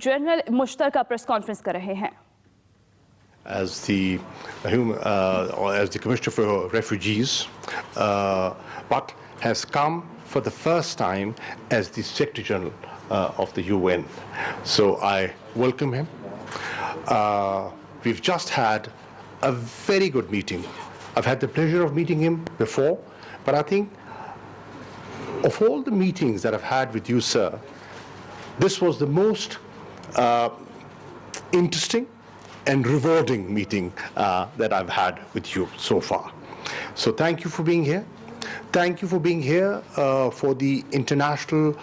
General मुश्तरका press conference कर रहे हैं। As the Commissioner for Refugees, but has come for the first time as the Secretary General of the UN. So I welcome him. We've just had a very good meeting. I've had the pleasure of meeting him before, but I think of all the meetings that I've had with you, sir, this was the most interesting and rewarding meeting that I've had with you so far. So thank you for being here. Thank you for being here for the International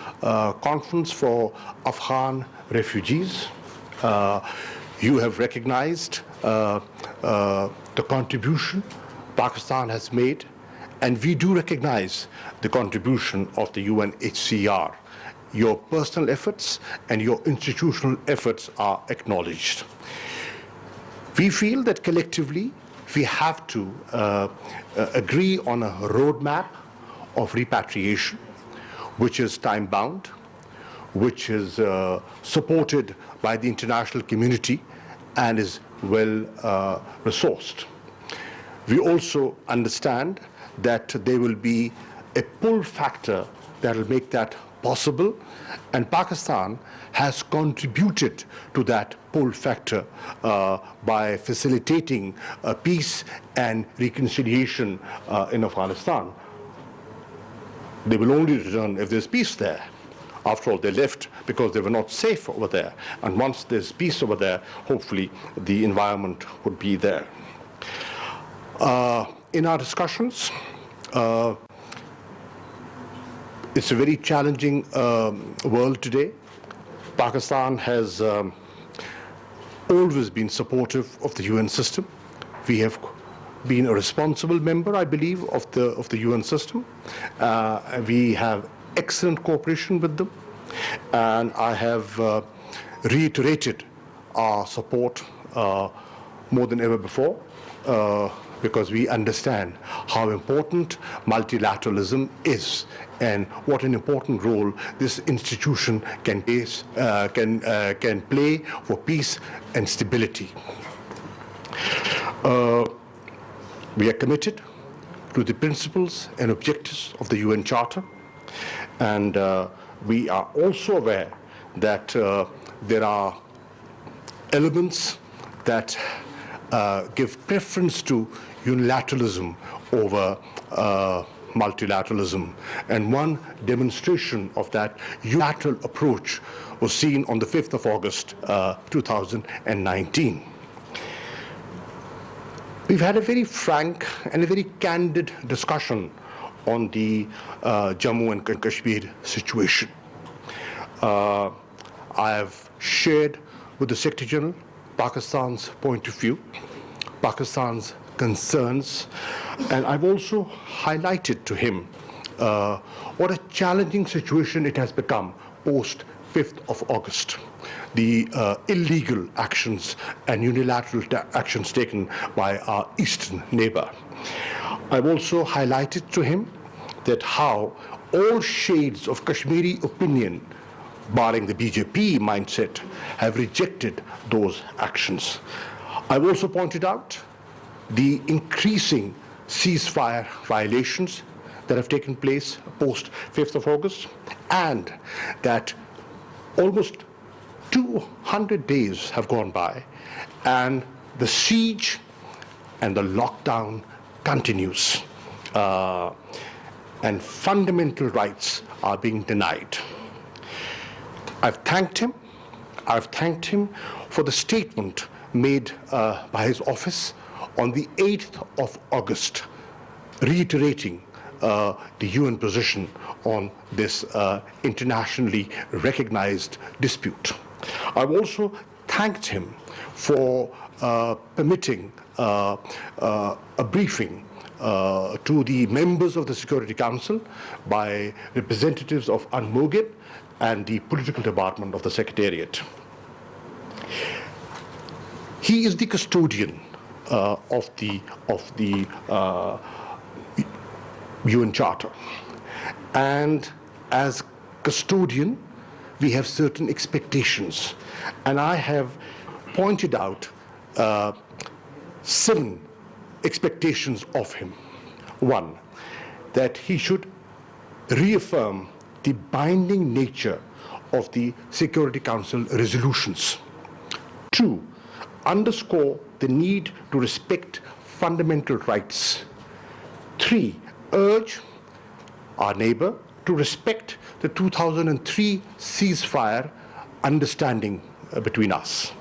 Conference for Afghan Refugees. You have recognized the contribution Pakistan has made, and we do recognize the contribution of the UNHCR. Your personal efforts and your institutional efforts are acknowledged. We feel that collectively we have to agree on a roadmap of repatriation, which is time-bound, which is supported by the international community and is well resourced. We also understand that there will be a pull factor that will make that possible, and Pakistan has contributed to that pull factor by facilitating peace and reconciliation in Afghanistan. They will only return if there's peace there. After all, they left because they were not safe over there. And once there's peace over there, hopefully the environment would be there. In our discussions, it's a very challenging world today. Pakistan has always been supportive of the UN system. We have been a responsible member, I believe, of the UN system. We have excellent cooperation with them, and I have reiterated our support more than ever before, because we understand how important multilateralism is and what an important role this institution can play for peace and stability. We are committed to the principles and objectives of the UN Charter, and we are also aware that there are elements that give preference to unilateralism over multilateralism. And one demonstration of that unilateral approach was seen on the 5th of August, 2019. We've had a very frank and a very candid discussion on the Jammu and Kashmir situation. I have shared with the Secretary General Pakistan's point of view, Pakistan's concerns, and I've also highlighted to him what a challenging situation it has become post 5th of August. The illegal actions and unilateral actions taken by our eastern neighbor. I've also highlighted to him that how all shades of Kashmiri opinion, barring the BJP mindset, have rejected those actions. I've also pointed out the increasing ceasefire violations that have taken place post 5th of August, and that almost 200 days have gone by and the siege and the lockdown continues, and fundamental rights are being denied. I've thanked him for the statement made by his office on the 8th of August, reiterating the UN position on this internationally recognized dispute. I've also thanked him for permitting a briefing to the members of the Security Council by representatives of UNMOGIP and the political department of the Secretariat. He is the custodian of the UN Charter, and as custodian, we have certain expectations. And I have pointed out 7 expectations of him. 1, that he should reaffirm the binding nature of the Security Council resolutions. 2, underscore the need to respect fundamental rights. 3, urge our neighbor to respect the 2003 ceasefire understanding between us.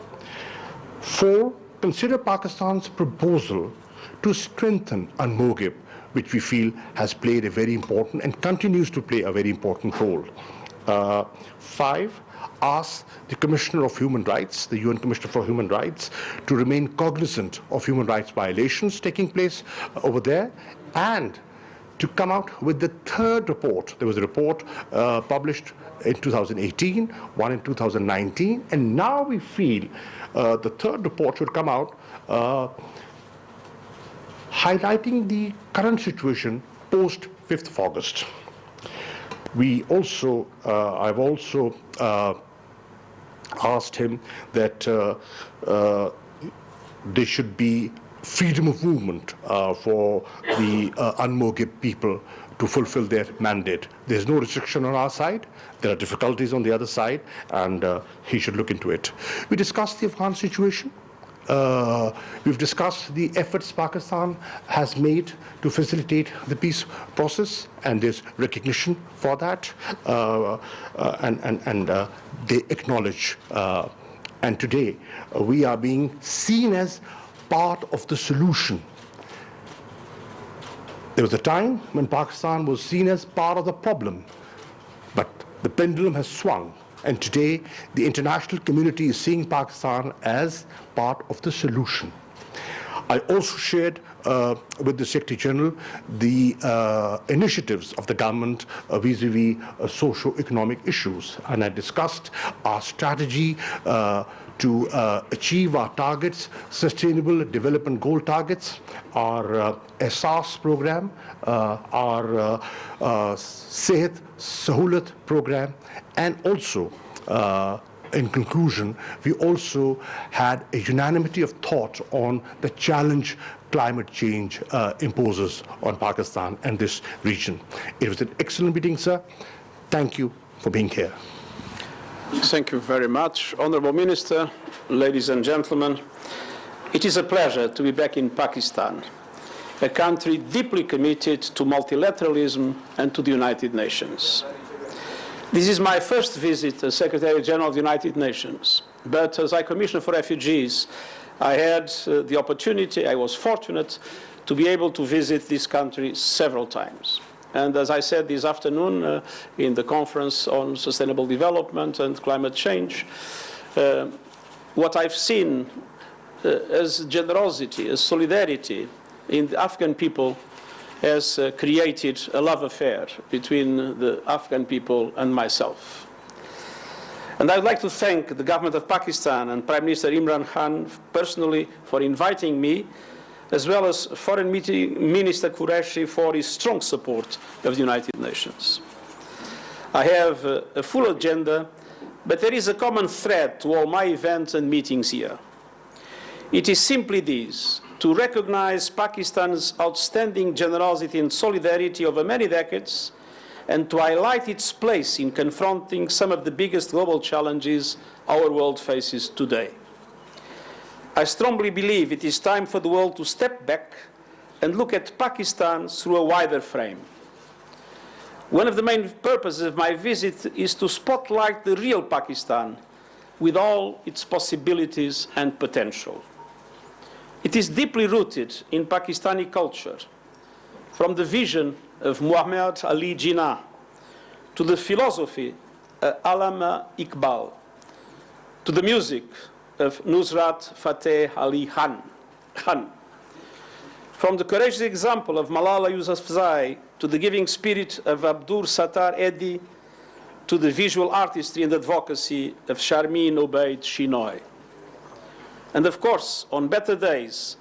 4, consider Pakistan's proposal to strengthen UNMOGIP, which we feel has played a very important and continues to play a very important role. 5, ask the Commissioner of Human Rights, the UN Commissioner for Human Rights, to remain cognizant of human rights violations taking place over there, and to come out with the 3rd report. There was a report published in 2018, one in 2019, and now we feel the 3rd report should come out highlighting the current situation post 5th of August. We also, I've also asked him that there should be freedom of movement for the UNMOGIP people to fulfill their mandate. There's no restriction on our side. There are difficulties on the other side, and he should look into it. We discussed the Afghan situation. We've discussed the efforts Pakistan has made to facilitate the peace process, and there's recognition for that, and they acknowledge. And today, we are being seen as part of the solution. There was a time when Pakistan was seen as part of the problem, but the pendulum has swung. And today, the international community is seeing Pakistan as part of the solution. I also shared with the Secretary General the initiatives of the government vis-a-vis socio-economic issues. And I discussed our strategy to achieve our targets, Sustainable Development Goal targets, our SARS program, our Sehat Sahulat program, and also in conclusion, we also had a unanimity of thought on the challenge climate change imposes on Pakistan and this region. It was an excellent meeting, sir. Thank you for being here. Thank you very much. Honorable Minister, ladies and gentlemen, it is a pleasure to be back in Pakistan, a country deeply committed to multilateralism and to the United Nations. This is my first visit as Secretary General of the United Nations, but as High Commissioner for Refugees, I had the opportunity, I was fortunate to be able to visit this country several times. And as I said this afternoon in the conference on sustainable development and climate change, what I've seen as generosity, as solidarity in the Afghan people has created a love affair between the Afghan people and myself. And I'd like to thank the government of Pakistan and Prime Minister Imran Khan personally for inviting me, as well as Foreign Minister Qureshi for his strong support of the United Nations. I have a full agenda, but there is a common thread to all my events and meetings here. It is simply this: to recognize Pakistan's outstanding generosity and solidarity over many decades, and to highlight its place in confronting some of the biggest global challenges our world faces today. I strongly believe it is time for the world to step back and look at Pakistan through a wider frame. One of the main purposes of my visit is to spotlight the real Pakistan with all its possibilities and potential. It is deeply rooted in Pakistani culture, from the vision of Muhammad Ali Jinnah to the philosophy of Allama Iqbal, to the music of Nusrat Fateh Ali Khan, from the courageous example of Malala Yousafzai to the giving spirit of Abdur Sattar Edhi, to the visual artistry and advocacy of Sharmeen Obaid Shinoy. And of course, on better days,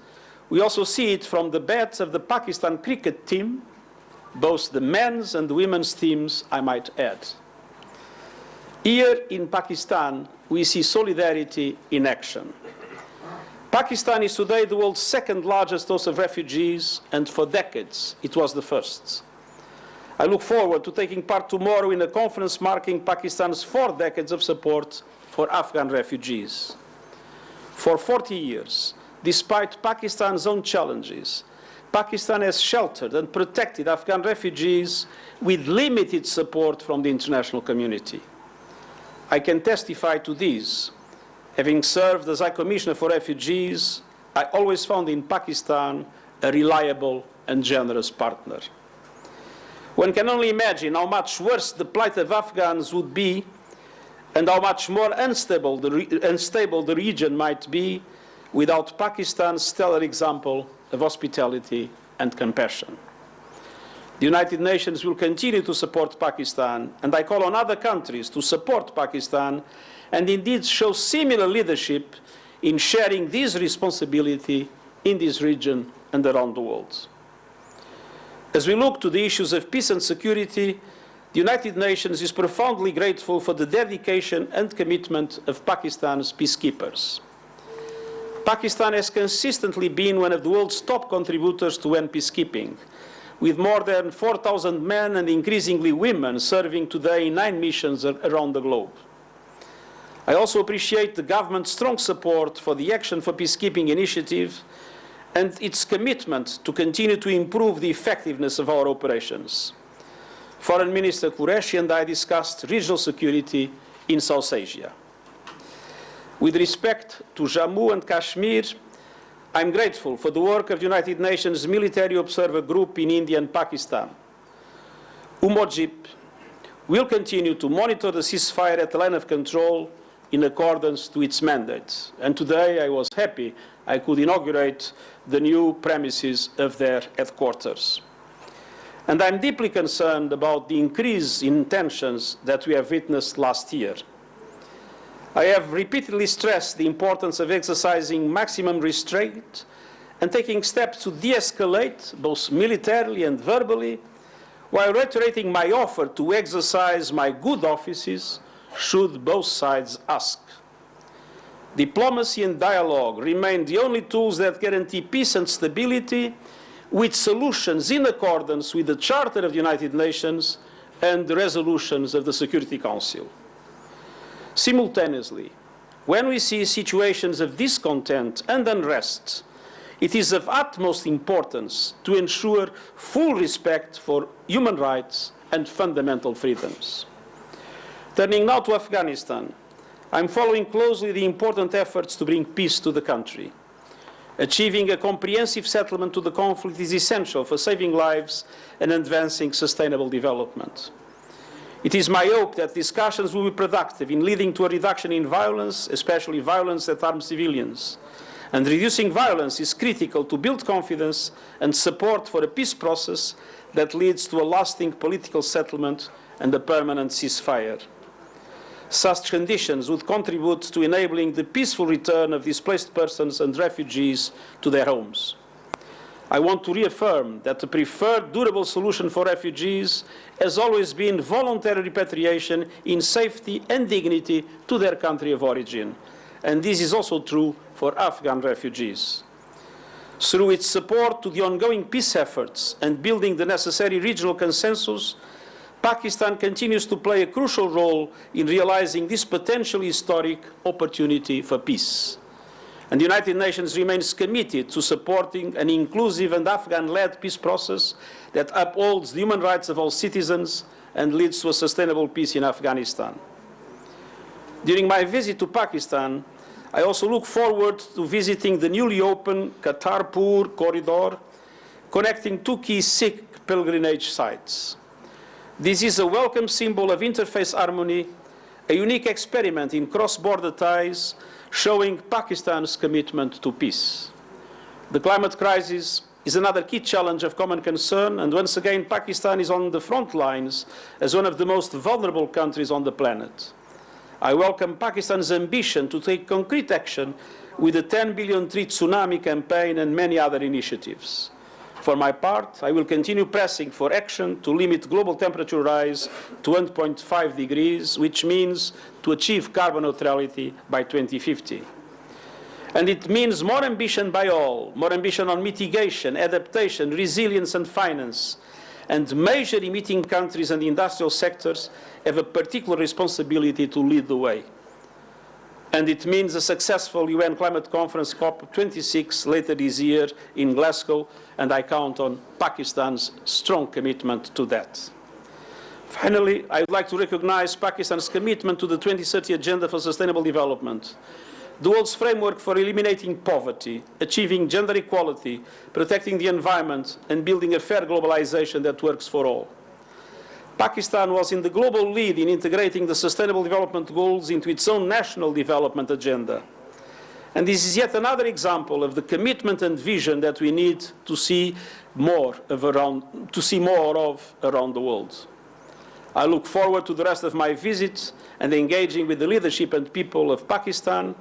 we also see it from the bats of the Pakistan cricket team, both the men's and the women's teams, I might add. Here in Pakistan, we see solidarity in action. Pakistan is today the world's second largest source of refugees, and for decades it was the first. I look forward to taking part tomorrow in a conference marking Pakistan's 4 decades of support for Afghan refugees. For 40 years, despite Pakistan's own challenges, Pakistan has sheltered and protected Afghan refugees with limited support from the international community. I can testify to this. Having served as High Commissioner for Refugees, I always found in Pakistan a reliable and generous partner. One can only imagine how much worse the plight of Afghans would be and how much more unstable the region might be without Pakistan's stellar example of hospitality and compassion. The United Nations will continue to support Pakistan, and I call on other countries to support Pakistan and indeed show similar leadership in sharing this responsibility in this region and around the world. As we look to the issues of peace and security, the United Nations is profoundly grateful for the dedication and commitment of Pakistan's peacekeepers. Pakistan has consistently been one of the world's top contributors to UN peacekeeping, with more than 4,000 men and increasingly women serving today in 9 missions around the globe. I also appreciate the government's strong support for the Action for Peacekeeping initiative and its commitment to continue to improve the effectiveness of our operations. Foreign Minister Qureshi and I discussed regional security in South Asia. With respect to Jammu and Kashmir, I'm grateful for the work of the United Nations Military Observer Group in India and Pakistan. UMOGIP will continue to monitor the ceasefire at the line of control in accordance to its mandate. And today I was happy I could inaugurate the new premises of their headquarters. And I'm deeply concerned about the increase in tensions that we have witnessed last year. I have repeatedly stressed the importance of exercising maximum restraint and taking steps to de-escalate, both militarily and verbally, while reiterating my offer to exercise my good offices should both sides ask. Diplomacy and dialogue remain the only tools that guarantee peace and stability, with solutions in accordance with the Charter of the United Nations and the resolutions of the Security Council. Simultaneously, when we see situations of discontent and unrest, it is of utmost importance to ensure full respect for human rights and fundamental freedoms. Turning now to Afghanistan, I'm following closely the important efforts to bring peace to the country. Achieving a comprehensive settlement to the conflict is essential for saving lives and advancing sustainable development. It is my hope that discussions will be productive in leading to a reduction in violence, especially violence that harms civilians. And reducing violence is critical to build confidence and support for a peace process that leads to a lasting political settlement and a permanent ceasefire. Such conditions would contribute to enabling the peaceful return of displaced persons and refugees to their homes. I want to reaffirm that the preferred durable solution for refugees has always been voluntary repatriation in safety and dignity to their country of origin. And this is also true for Afghan refugees. Through its support to the ongoing peace efforts and building the necessary regional consensus, Pakistan continues to play a crucial role in realizing this potentially historic opportunity for peace. And the United Nations remains committed to supporting an inclusive and Afghan-led peace process that upholds the human rights of all citizens and leads to a sustainable peace in Afghanistan. During my visit to Pakistan, I also look forward to visiting the newly opened Kartarpur corridor, connecting 2 key Sikh pilgrimage sites. This is a welcome symbol of interfaith harmony, a unique experiment in cross-border ties, showing Pakistan's commitment to peace. The climate crisis is another key challenge of common concern, and once again, Pakistan is on the front lines as one of the most vulnerable countries on the planet. I welcome Pakistan's ambition to take concrete action with the 10 billion tree tsunami campaign and many other initiatives. For my part, I will continue pressing for action to limit global temperature rise to 1.5 degrees, which means to achieve carbon neutrality by 2050. And it means more ambition by all, more ambition on mitigation, adaptation, resilience and finance. And major emitting countries and industrial sectors have a particular responsibility to lead the way. And it means a successful UN climate conference, COP26, later this year in Glasgow, and I count on Pakistan's strong commitment to that. Finally, I would like to recognize Pakistan's commitment to the 2030 Agenda for Sustainable Development, the world's framework for eliminating poverty, achieving gender equality, protecting the environment, and building a fair globalization that works for all. Pakistan was in the global lead in integrating the Sustainable Development Goals into its own national development agenda. And this is yet another example of the commitment and vision that we need to see more of around the world. I look forward to the rest of my visit and engaging with the leadership and people of Pakistan,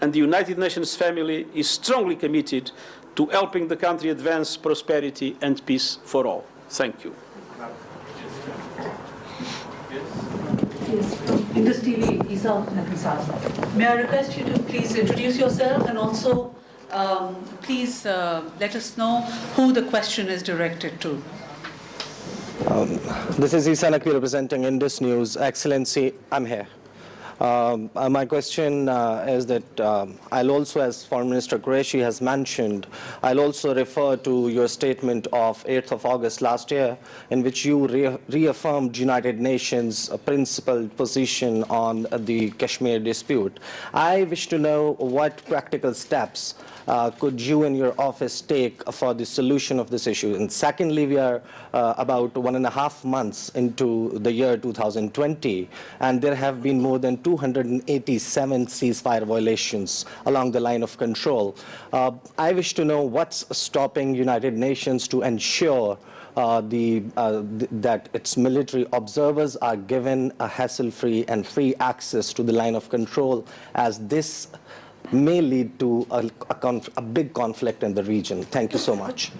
and the United Nations family is strongly committed to helping the country advance prosperity and peace for all. Thank you. Indus TV, Isa Nakasaz. May I request you to please introduce yourself and also please let us know who the question is directed to. This is Isa Nakwi representing Indus News. Excellency, I'm here. My question is that I'll also, as Foreign Minister Qureshi has mentioned, I'll also refer to your statement of 8th of August last year, in which you reaffirmed United Nations' principled position on the Kashmir dispute. I wish to know what practical steps could you and your office take for the solution of this issue? And secondly, we are about 1.5 months into the year 2020, and there have been more than 287 ceasefire violations along the line of control. I wish to know what's stopping United Nations to ensure that its military observers are given a hassle-free and free access to the line of control, as this may lead to a big conflict in the region. Thank you so much.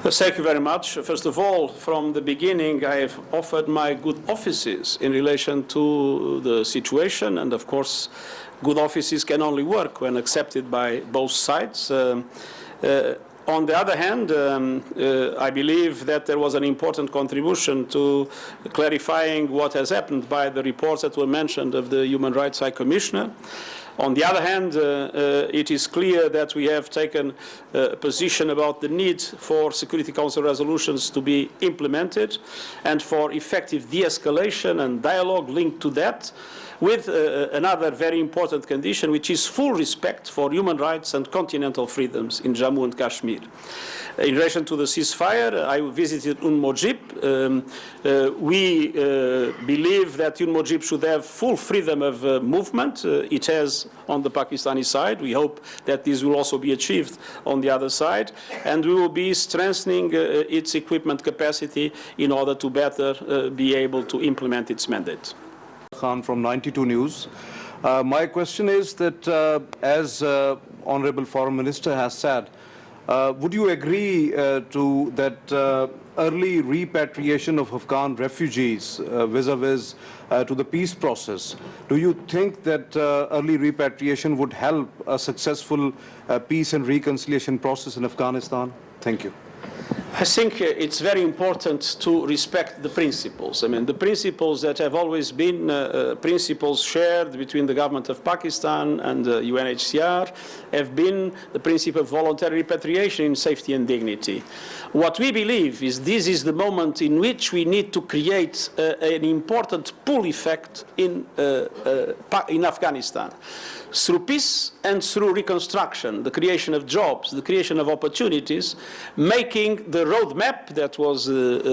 Thank you very much. First of all, from the beginning, I have offered my good offices in relation to the situation, and of course, good offices can only work when accepted by both sides. On the other hand, I believe that there was an important contribution to clarifying what has happened by the reports that were mentioned of the Human Rights High Commissioner. On the other hand, it is clear that we have taken a position about the need for Security Council resolutions to be implemented and for effective de-escalation and dialogue linked to that, with another very important condition, which is full respect for human rights and continental freedoms in Jammu and Kashmir. In relation to the ceasefire, I visited Mojib. We believe that Mojib should have full freedom of movement. It has on the Pakistani side. We hope that this will also be achieved on the other side. And we will be strengthening its equipment capacity in order to better be able to implement its mandate. Khan from 92 News. My question is that as Honorable Foreign Minister has said, would you agree to that early repatriation of Afghan refugees vis-a-vis to the peace process? Do you think that early repatriation would help a successful peace and reconciliation process in Afghanistan? Thank you. I think it's very important to respect the principles. I mean, the principles that have always been principles shared between the government of Pakistan and the UNHCR have been the principle of voluntary repatriation in safety and dignity. What we believe is this is the moment in which we need to create an important pull effect in Afghanistan. Through peace and through reconstruction, the creation of jobs, the creation of opportunities, making the roadmap that was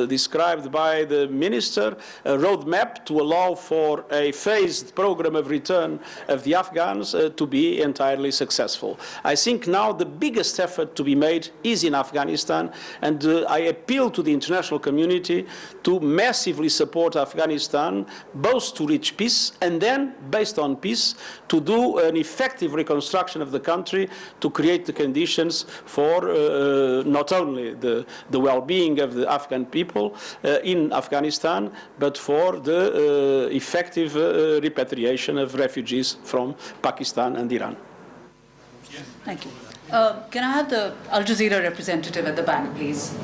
described by the minister, a roadmap to allow for a phased program of return of the Afghans to be entirely successful. I think now the biggest effort to be made is in Afghanistan, and I appeal to the international community to massively support Afghanistan, both to reach peace and then, based on peace, to do an effective reconstruction of the country to create the conditions for not only the well-being of the Afghan people in Afghanistan, but for the effective repatriation of refugees from Pakistan and Iran. Thank you. Can I have the Al Jazeera representative at the back, please?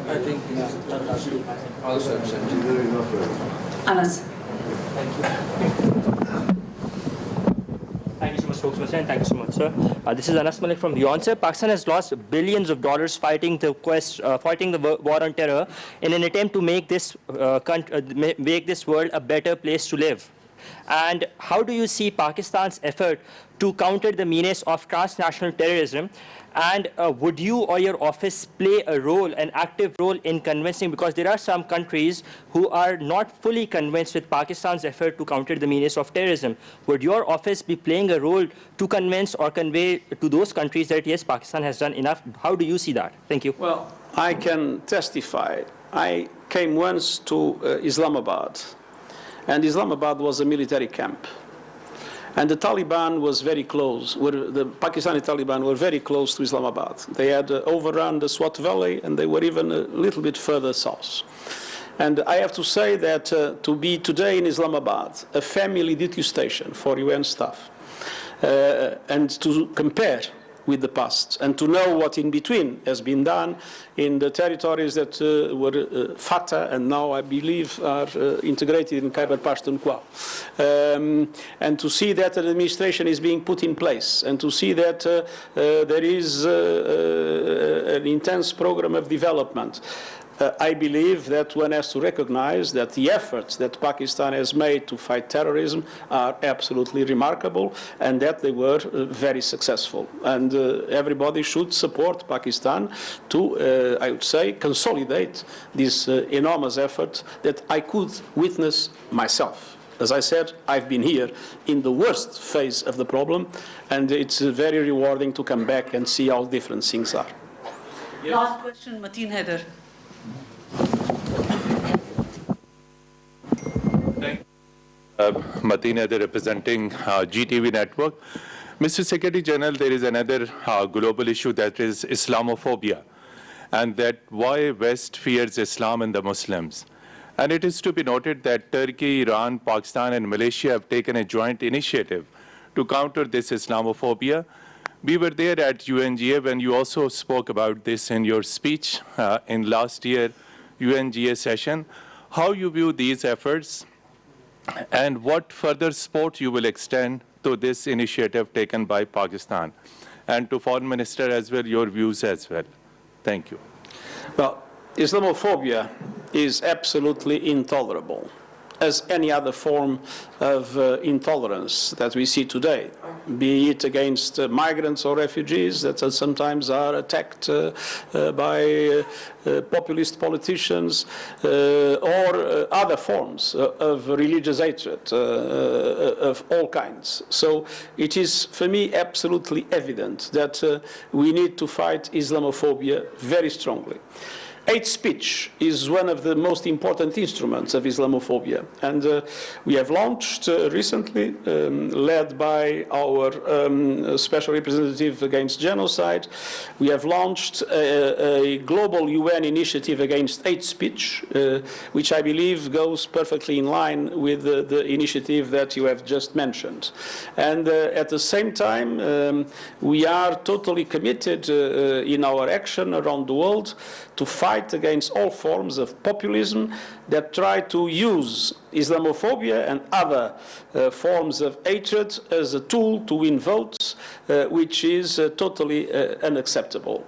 I think also absent. Anas. Thank you so much, spokesperson. Thank you so much, sir. This is Anas Malik from Beyond. Sir, Pakistan has lost billions of dollars fighting the war on terror in an attempt to make this world a better place to live. And how do you see Pakistan's effort to counter the menace of transnational terrorism? And would you or your office play a role, an active role in convincing, because there are some countries who are not fully convinced with Pakistan's effort to counter the menace of terrorism. Would your office be playing a role to convince or convey to those countries that, yes, Pakistan has done enough? How do you see that? Thank you. Well, I can testify. I came once to Islamabad, and Islamabad was a military camp. And the Taliban was very close. The Pakistani Taliban were very close to Islamabad. They had overrun the Swat Valley, and they were even a little bit further south. And I have to say that to be today in Islamabad, a family duty station for UN staff, and to compare with the past, and to know what in between has been done in the territories that were Fatah and now I believe are integrated in Khyber Pakhtunkhwa, and to see that an administration is being put in place, and to see that there is an intense program of development. I believe that one has to recognize that the efforts that Pakistan has made to fight terrorism are absolutely remarkable, and that they were very successful. And everybody should support Pakistan to, I would say, consolidate this enormous effort that I could witness myself. As I said, I've been here in the worst phase of the problem, and it's very rewarding to come back and see how different things are. Last question, Mateen Haider. Mateen Haider representing GTV Network. Mr. Secretary General, there is another global issue, that is Islamophobia, and that why West fears Islam and the Muslims. And it is to be noted that Turkey, Iran, Pakistan, and Malaysia have taken a joint initiative to counter this Islamophobia. We were there at UNGA when you also spoke about this in your speech in last year UNGA session. How you view these efforts, and what further support you will extend to this initiative taken by Pakistan? And to Foreign Minister as well, your views as well. Thank you. Well, Islamophobia is absolutely intolerable, as any other form of intolerance that we see today, be it against migrants or refugees that sometimes are attacked by populist politicians, or other forms of religious hatred of all kinds. So it is, for me, absolutely evident that we need to fight Islamophobia very strongly. Hate speech is one of the most important instruments of Islamophobia, and we have launched recently, led by our Special Representative Against Genocide, we have launched a global UN initiative against hate speech, which I believe goes perfectly in line with the initiative that you have just mentioned. And at the same time, we are totally committed in our action around the world to fight against all forms of populism that try to use Islamophobia and other forms of hatred as a tool to win votes, which is totally unacceptable.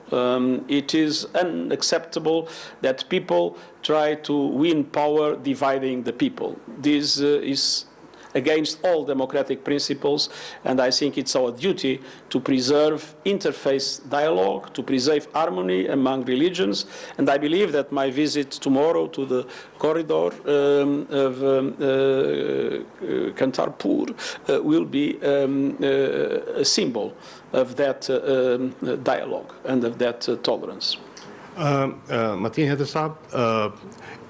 It is unacceptable that people try to win power dividing the people. This is against all democratic principles, and I think it's our duty to preserve interfaith dialogue, to preserve harmony among religions, and I believe that my visit tomorrow to the corridor of Kartarpur will be a symbol of that dialogue and of that tolerance. Mateen Haider Saab,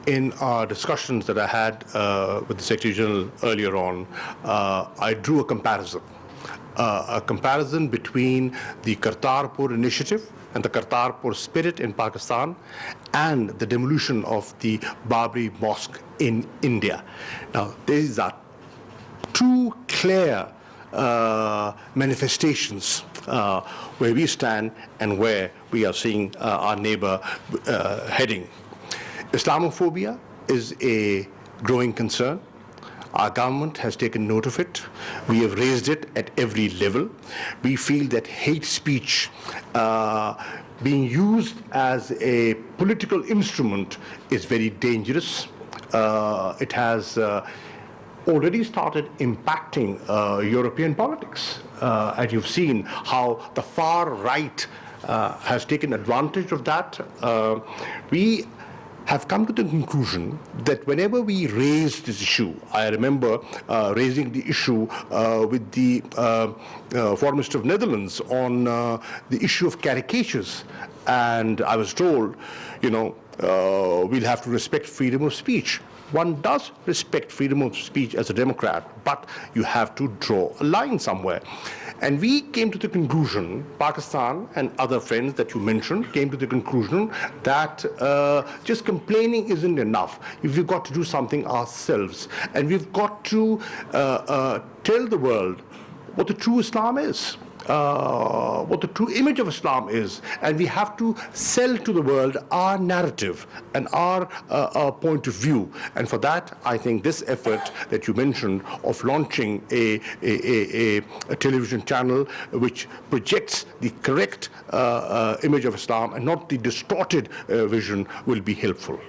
in our discussions that I had with the Secretary General earlier on, I drew a comparison between the Kartarpur initiative and the Kartarpur spirit in Pakistan and the demolition of the Babri Mosque in India. Now, these are two clear manifestations where we stand and where we are seeing our neighbor heading. Islamophobia is a growing concern. Our government has taken note of it. We have raised it at every level. We feel that hate speech being used as a political instrument is very dangerous. It has already started impacting European politics. And you've seen how the far right has taken advantage of that. We have come to the conclusion that whenever we raise this issue, I remember raising the issue with the Foreign Minister of Netherlands on the issue of caricatures, and I was told, we'll have to respect freedom of speech. One does respect freedom of speech as a Democrat, but you have to draw a line somewhere. And we came to the conclusion, Pakistan and other friends that you mentioned came to the conclusion that just complaining isn't enough. We've got to do something ourselves. And we've got to tell the world what the true Islam is. What the true image of Islam is, and we have to sell to the world our narrative and our point of view. And for that, I think this effort that you mentioned of launching a television channel which projects the correct image of Islam and not the distorted vision will be helpful.